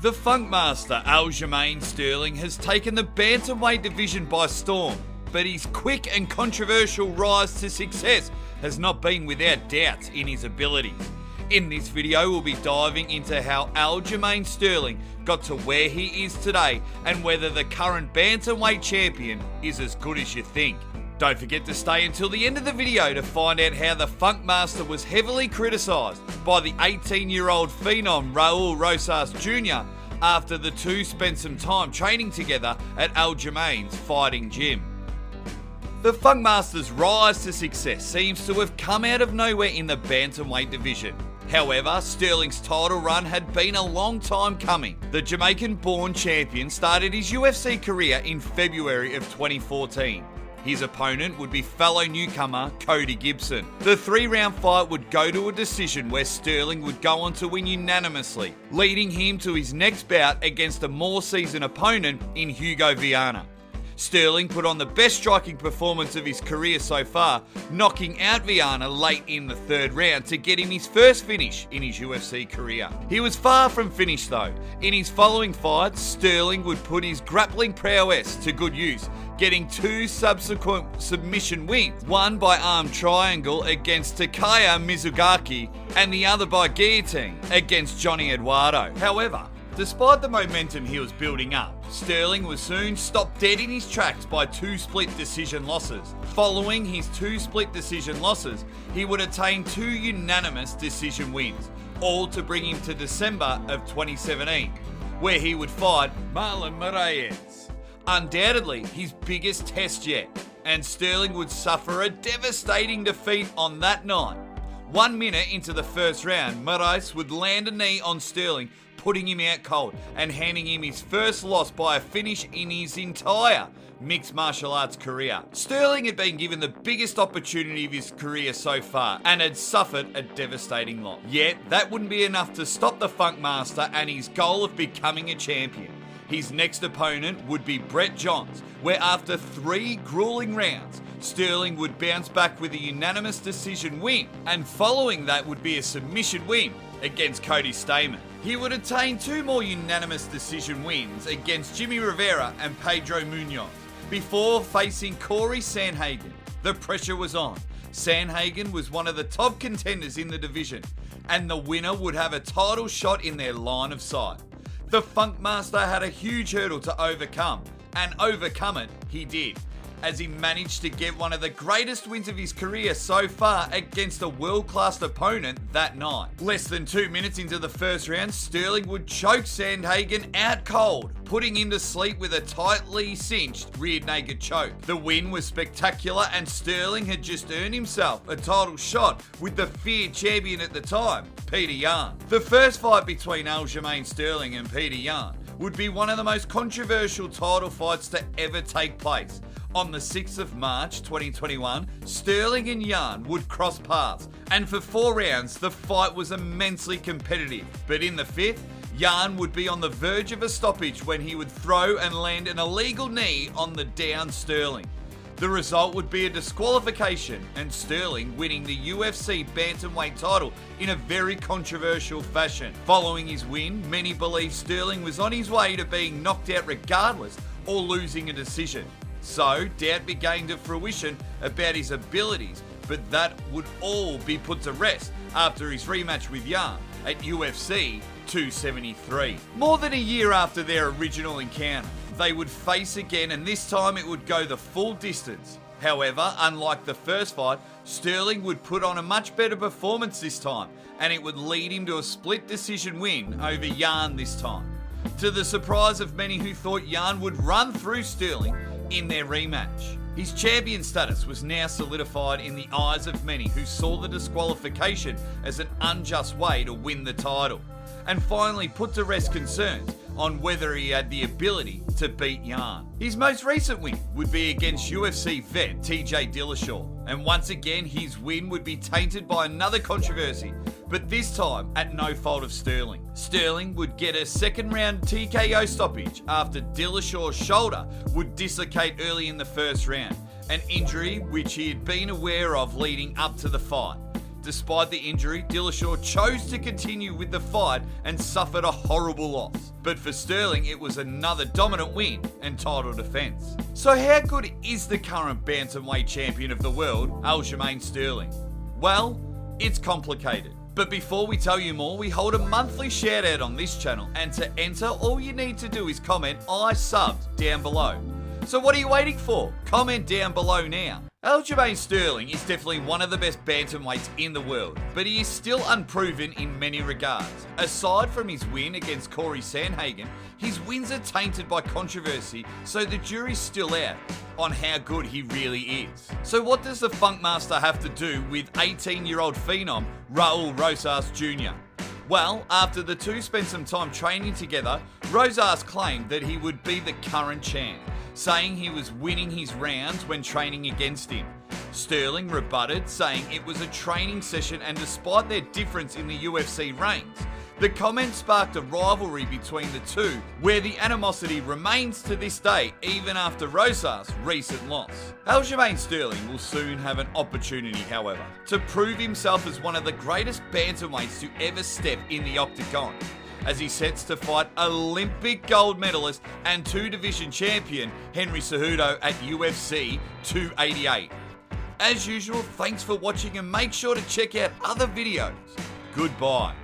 The Funkmaster Aljamain Sterling has taken the bantamweight division by storm, but his quick and controversial rise to success has not been without doubts in his abilities. In this video, we'll be diving into how Aljamain Sterling got to where he is today and whether the current bantamweight champion is as good as you think. Don't forget to stay until the end of the video to find out how the Funkmaster was heavily criticised by the 18-year-old phenom Raul Rosas Jr. after the two spent some time training together at Aljamains fighting gym. The Funkmaster's rise to success seems to have come out of nowhere in the bantamweight division. However, Sterling's title run had been a long time coming. The Jamaican-born champion started his UFC career in February of 2014. His opponent would be fellow newcomer Cody Gibson. The 3-round fight would go to a decision where Sterling would go on to win unanimously, leading him to his next bout against a more seasoned opponent in Hugo Viana. Sterling put on the best striking performance of his career so far, knocking out Viana late in the 3rd round to get him his first finish in his UFC career. He was far from finished though. In his following fights, Sterling would put his grappling prowess to good use, getting 2 subsequent submission wins, one by arm triangle against Takaya Mizugaki and the other by guillotine against Johnny Eduardo. However, despite the momentum he was building up, Sterling was soon stopped dead in his tracks by 2 split decision losses. Following his 2 split decision losses, he would attain 2 unanimous decision wins, all to bring him to December of 2017, where he would fight Marlon Moraes. Undoubtedly his biggest test yet, and Sterling would suffer a devastating defeat on that night. 1 minute into the 1st round, Moraes would land a knee on Sterling, putting him out cold and handing him his first loss by a finish in his entire mixed martial arts career. Sterling had been given the biggest opportunity of his career so far and had suffered a devastating loss. Yet that wouldn't be enough to stop the Funkmaster and his goal of becoming a champion. His next opponent would be Brett Johns, where after 3 grueling rounds, Sterling would bounce back with a unanimous decision win, and following that would be a submission win against Cody Stamann. He would attain 2 more unanimous decision wins against Jimmy Rivera and Pedro Munoz before facing Corey Sandhagen. The pressure was on. Sandhagen was one of the top contenders in the division, and the winner would have a title shot in their line of sight. The Funkmaster had a huge hurdle to overcome, and overcome it he did, as he managed to get one of the greatest wins of his career so far against a world-class opponent that night. Less than 2 minutes into the 1st round, Sterling would choke Sandhagen out cold, putting him to sleep with a tightly cinched rear naked choke. The win was spectacular, and Sterling had just earned himself a title shot with the feared champion at the time, Peter Yan. The first fight between Aljamain Sterling and Peter Yan would be one of the most controversial title fights to ever take place. On the 6th of March 2021, Sterling and Yan would cross paths, and for 4 rounds the fight was immensely competitive. But in the 5th, Yan would be on the verge of a stoppage when he would throw and land an illegal knee on the down Sterling. The result would be a disqualification, and Sterling winning the UFC bantamweight title in a very controversial fashion. Following his win, many believe Sterling was on his way to being knocked out regardless or losing a decision. So, doubt began to fruition about his abilities, but that would all be put to rest after his rematch with Yan at UFC 273. More than a year after their original encounter, they would face again, and this time it would go the full distance. However, unlike the first fight, Sterling would put on a much better performance this time, and it would lead him to a split decision win over Yan this time, to the surprise of many who thought Yan would run through Sterling in their rematch. His champion status was now solidified in the eyes of many who saw the disqualification as an unjust way to win the title, and finally put to rest concerns on whether he had the ability to beat Yan. His most recent win would be against UFC vet TJ Dillashaw, and once again his win would be tainted by another controversy, but this time at no fault of Sterling. Sterling would get a 2nd round TKO stoppage after Dillashaw's shoulder would dislocate early in the 1st round, an injury which he had been aware of leading up to the fight. Despite the injury, Dillashaw chose to continue with the fight and suffered a horrible loss. But for Sterling, it was another dominant win and title defense. So how good is the current bantamweight champion of the world, Aljamain Sterling? Well, it's complicated. But before we tell you more, we hold a monthly shout out on this channel, and to enter, all you need to do is comment "I subbed" down below. So what are you waiting for? Comment down below now. Aljamain Sterling is definitely one of the best bantamweights in the world, but he is still unproven in many regards. Aside from his win against Corey Sandhagen, his wins are tainted by controversy, so the jury's still out on how good he really is. So what does the Funkmaster have to do with 18-year-old phenom Raul Rosas Jr? Well, after the two spent some time training together, Rosas claimed that he would be the current champ, saying he was winning his rounds when training against him. Sterling rebutted, saying it was a training session, and despite their difference in the UFC ranks, the comment sparked a rivalry between the two, where the animosity remains to this day, even after Rosas' recent loss. Aljamain Sterling will soon have an opportunity, however, to prove himself as one of the greatest bantamweights to ever step in the Octagon, as he sets to fight Olympic gold medalist and two-division champion Henry Cejudo at UFC 288. As usual, thanks for watching, and make sure to check out other videos. Goodbye.